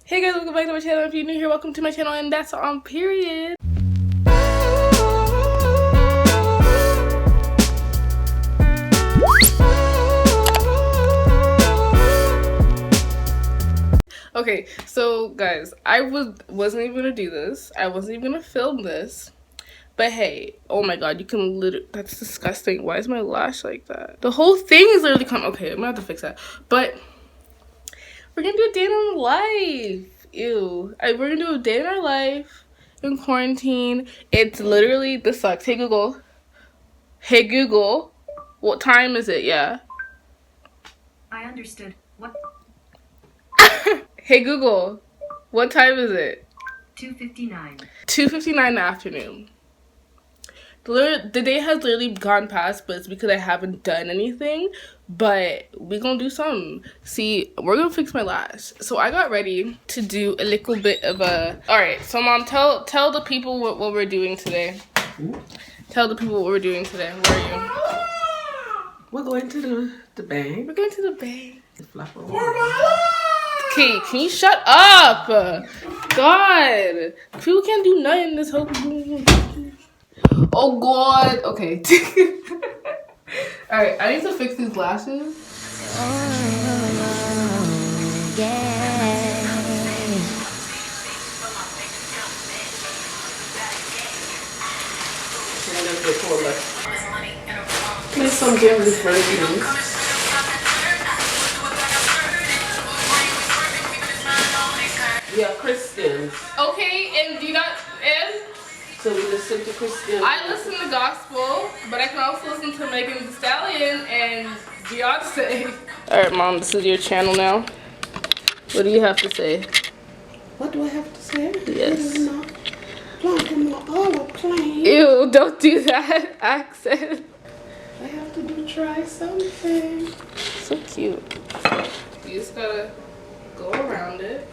Hey guys, welcome back to my channel. If you're new here, welcome to my channel, and that's on period. Okay, so guys, I wasn't even gonna do this. I wasn't even gonna film this. But hey, oh my god, you can literally, that's disgusting. Why is my lash like that? The whole thing is literally okay, I'm gonna have to fix that. But we're gonna do a day in our life. Ew. We're gonna do a day in our life in quarantine. It's literally, this sucks. Hey Google. Hey Google. What time is it? Yeah. I understood. What? Hey Google. What time is it? 2:59. 2:59 in the afternoon. The day has literally gone past, but it's because I haven't done anything. But we gonna do something. See, we're gonna fix my lash. So I got ready to do a little bit of a. All right, so mom, tell the people what we're doing today. Tell the people what we're doing today. Where are you? We're going to the bank. We're going to the bank. The Okay, can you shut up? God, people can't do nothing in this whole. Oh God. Okay. All right, I need to fix these lashes. Play some games in front of you. Yeah, Christians. Okay, and do you got and? So we listen to Christians. I listen to gospel, but I can also listen to Megan Thee Stallion and Beyonce. All right, mom, this is your channel now. What do you have to say? What do I have to say? Yes. Plane. Ew, don't do that accent. I have to try something. So cute. You just gotta go around it.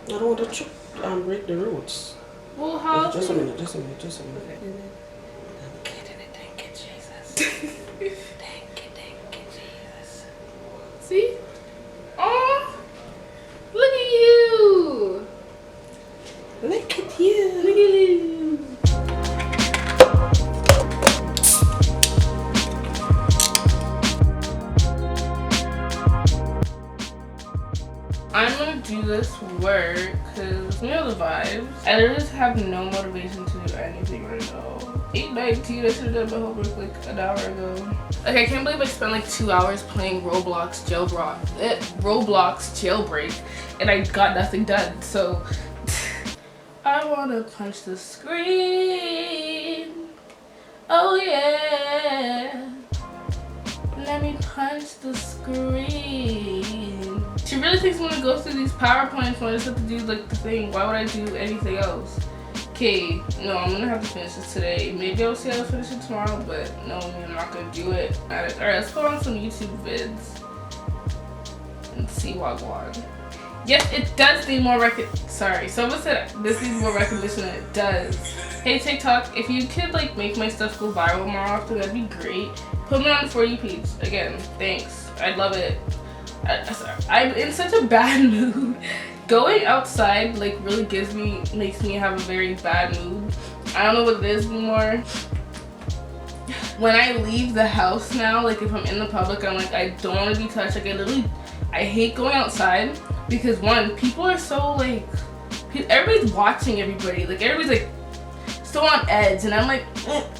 I don't want to break the roots. Well, how? Just a minute. Okay. Jesus. Thank you, Jesus. See? Oh, look at you. Look at you. Look at you. I'm gonna do this work because you know the vibes. I literally just have no motivation to do anything right now. 8:19, I should have done my homework like an hour ago. Like I can't believe I spent like 2 hours playing Roblox jailbreak and I got nothing done. So I wanna punch the screen. Oh yeah. Let me punch the screen. She really thinks I'm gonna go through these PowerPoints when I just have to do like the thing. Why would I do anything else? Okay, no, I'm gonna have to finish this today. Maybe I'll see how to finish it tomorrow, but no, I'm not gonna do it. Alright, let's go on some YouTube vids and see what I want. Yes, it does need more sorry, someone said this needs more recognition and it does. Hey TikTok, if you could like make my stuff go viral more often, that'd be great. Put me on the For You page. Again, thanks. I'd love it. I'm in such a bad mood. Going outside like really makes me have a very bad mood. I don't know what it is anymore. When I leave the house now, like if I'm in the public, I'm like, I don't want to be touched. Like I hate going outside because one, people are so like, everybody's watching everybody. Like everybody's like so on edge, and I'm like,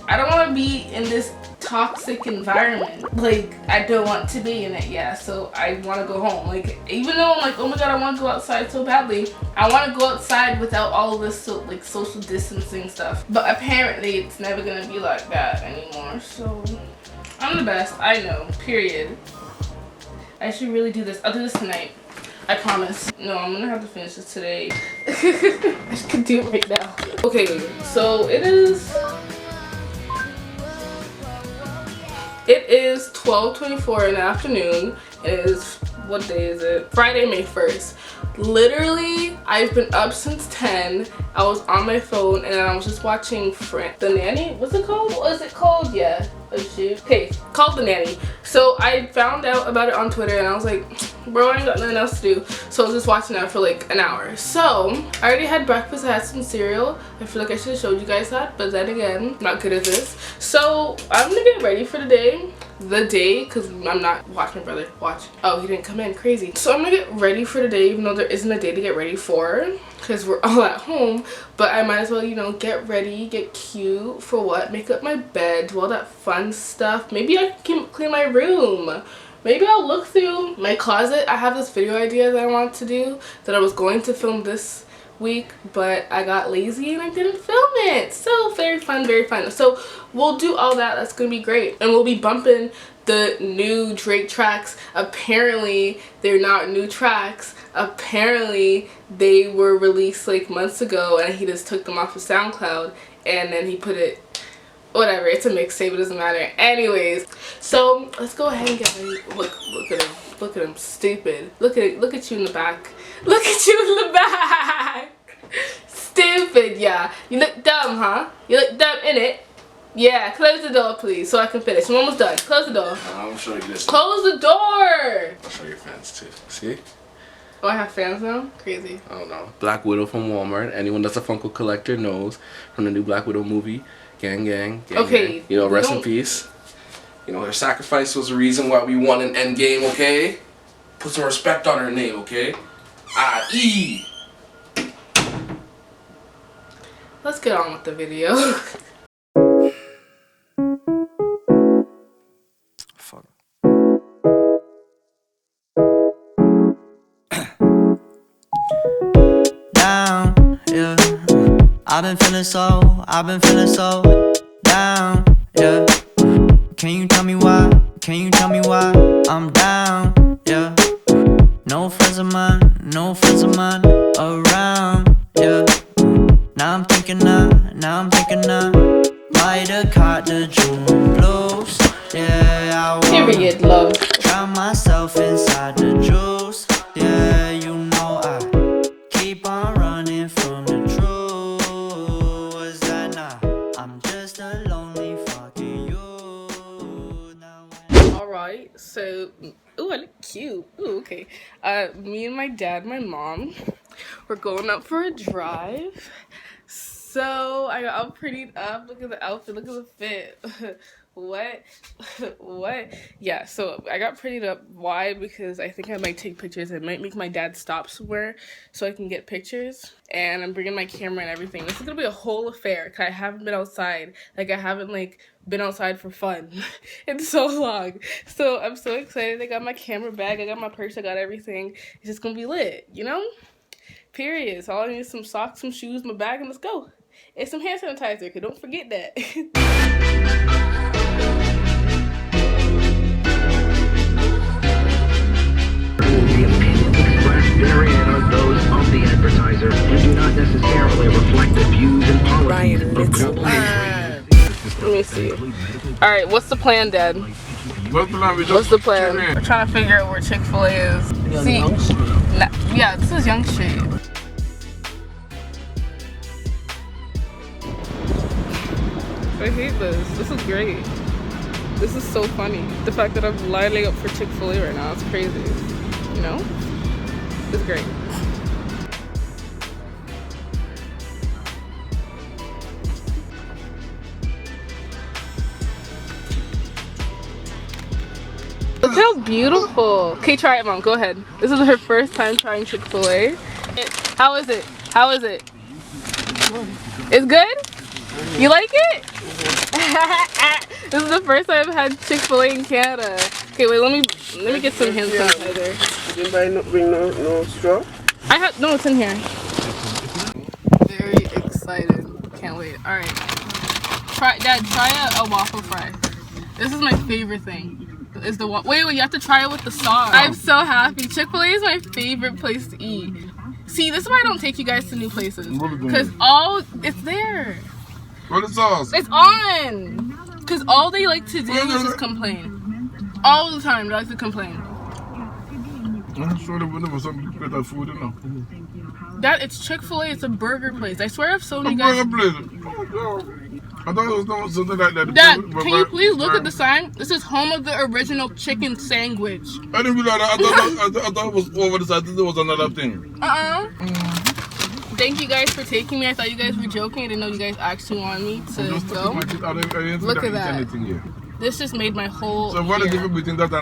I don't want to be in this toxic environment. Like I don't want to be in it. Yeah, so I want to go home. Like even though I'm like, oh my god, I want to go outside so badly, I want to go outside without all of this like social distancing stuff. But apparently it's never gonna be like that anymore. So I'm the best, I know, period. I should really do this. I'll do this tonight, I promise. No, I'm gonna have to finish this today. I can do it right now. Okay, so it is 12:24 in the afternoon. It is, what day is it? Friday, May 1st. Literally, I've been up since 10. I was on my phone and I was just watching The Nanny. What's it called? What is it called? Yeah. Oh shoot. Okay, called The Nanny. So I found out about it on Twitter and I was like, bro, I ain't got nothing else to do. So I was just watching that for like an hour. So I already had breakfast. I had some cereal. I feel like I should have showed you guys that, but then again, not good at this. So I'm gonna get ready for the day, because I'm not watching my brother watch. Oh, he didn't come in, crazy. So I'm gonna get ready for the day, even though there isn't a day to get ready for, because we're all at home. But I might as well, you know, get ready, get cute. For what? Make up my bed, do all that fun stuff. Maybe I can clean my room. Maybe I'll look through my closet. I have this video idea that I want to do, that I was going to film this week, but I got lazy and I didn't film it. So very fun, very fun. So we'll do all that. That's gonna be great. And we'll be bumping the new Drake tracks. Apparently they're not new tracks. Apparently they were released like months ago and he just took them off of SoundCloud and then he put it, whatever, it's a mixtape, it doesn't matter. Anyways, so let's go ahead and get ready. Look at him. Look at him, stupid. Look at you in the back. Look at you in the back. Stupid, yeah. You look dumb, huh? You look dumb, innit? Yeah, close the door, please, so I can finish. I'm almost done. Close the door. I'll show you this. Close the door! I'll show your fans too. See? Oh, I have fans now? Crazy. I don't know. Black Widow from Walmart. Anyone that's a Funko collector knows from the new Black Widow movie. Gang, gang, gang, okay, gang. You know, rest in peace. You know, her sacrifice was the reason why we won an Endgame, okay? Put some respect on her name, okay? I-E! Let's get on with the video. Fuck. Down, yeah. I've been feeling so down, yeah. Can you tell me why? Can you tell me why I'm down, yeah. No friends of mine around, yeah. Now I'm thinking I might have caught the June blues, yeah. I Period, love. drown myself inside the juice, yeah. You know I keep on running from the truth. Was that not? I'm just a lonely fucking you. Now Alright, so, ooh, I look cute. Ooh, okay. Me and my dad, my mom, we're going up for a drive. So I got all prettied up. Look at the outfit. Look at the fit. What? What? Yeah, so I got prettied up. Why? Because I think I might take pictures. I might make my dad stop somewhere so I can get pictures. And I'm bringing my camera and everything. This is gonna be a whole affair because I haven't been outside. Like, I haven't, like, been outside for fun in so long. So I'm so excited. I got my camera bag. I got my purse. I got everything. It's just gonna be lit, you know? Period. So all I need is some socks, some shoes, my bag, and let's go. And some hand sanitizer, because don't forget that. The opinions expressed therein are those of the advertiser and do not necessarily reflect the views and policies of Let me see. Alright, what's the plan, Dad? What's the plan? We're trying to figure out where Chick-fil-A is. See, yeah, this is Young Street. I hate this. This is great. This is so funny. The fact that I'm lining up for Chick-fil-A right now, it's crazy. You know? It's great. Look how beautiful. Okay, try it, Mom. Go ahead. This is her first time trying Chick-fil-A. How is it? How is it? It's good? You like it? This is the first time I've had Chick-fil-A in Canada. Okay, wait, let me get some hand sanitizer. You didn't bring no straw? I have, no, it's in here. Very excited. Can't wait. All right. Dad, try a waffle fry. This is my favorite thing. Is the wait, you have to try it with the sauce. I'm so happy. Chick-fil-A is my favorite place to eat. See, this is why I don't take you guys to new places. Because it's there. What is sauce? It's on. Because all they like to do is just complain. All the time, they like to complain. I'm sure there was some better food, you know. That it's Chick-fil-A. It's a burger place. I swear, I've so many A guys. burger place. I thought it was something like that. Dad, can you please look at the sign? This is home of the original chicken sandwich. I didn't realize that. I thought it was over the side. I think there was another thing. Thank you guys for taking me. I thought you guys were joking. I didn't know you guys actually wanted me to go. Look at that. This just made my whole. So what is the year. difference between that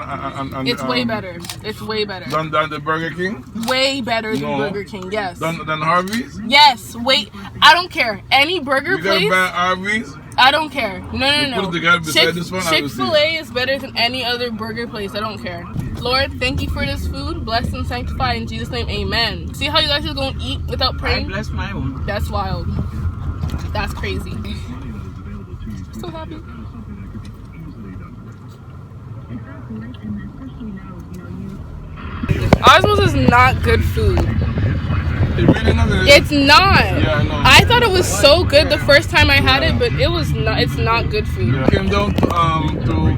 and It's way better. It's way better. Than the Burger King? Way better than Burger King. Yes. Than Harvey's? Yes. Wait. I don't care. Any burger You place. got bad Harvey's? I don't care. No. Put it together beside this one, Chick-fil-A is better than any other burger place. I don't care. Lord, thank you for this food. Bless and sanctify in Jesus' name. Amen. See how you guys are going to eat without praying? I bless my own. That's wild. That's crazy. So happy. Osmos is not good food. It really not. It's not. Yeah, I know. I thought it was so good the first time I had it, but it was not. It's not good food. Yeah. Came down to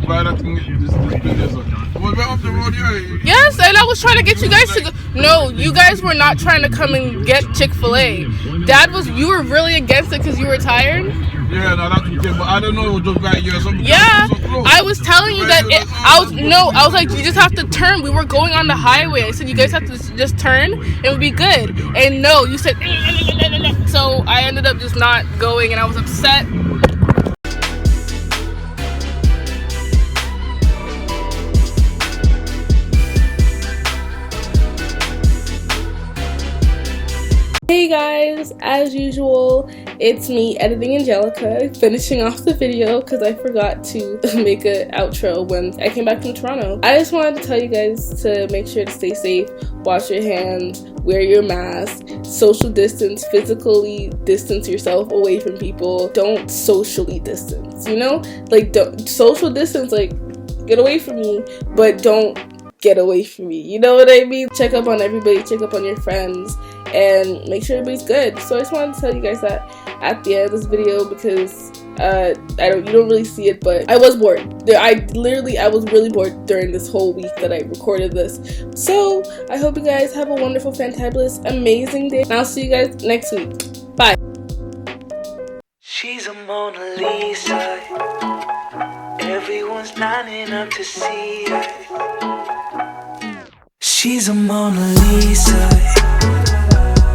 buy that thing. This business. We're up the road here. Yes, and I was trying to get you guys to go. No, you guys were not trying to come and get Chick-fil-A. Dad was. You were really against it because you were tired. Yeah, no, that's okay, but I don't know. It was just right here. Yeah, I was telling you that. I was like, you just have to turn. We were going on the highway. I said you guys have to just turn. It would be good. And no, you said. So I ended up just not going, and I was upset. Hey guys, as usual, it's me editing Angelica, finishing off the video because I forgot to make an outro when I came back from Toronto. I just wanted to tell you guys to make sure to stay safe, wash your hands, wear your mask, social distance, physically distance yourself away from people. Don't socially distance, you know? Like, don't social distance, like, get away from me, but don't get away from me, you know what I mean? Check up on everybody, check up on your friends, and make sure everybody's good. So I just wanted to tell you guys that at the end of this video because you don't really see it, but I was bored. I was really bored during this whole week that I recorded this. So I hope you guys have a wonderful, fantabulous, amazing day, and I'll see you guys next week. Bye. She's a Mona Lisa. Everyone's lining up to see her. She's a Mona Lisa.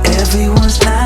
Everyone's lining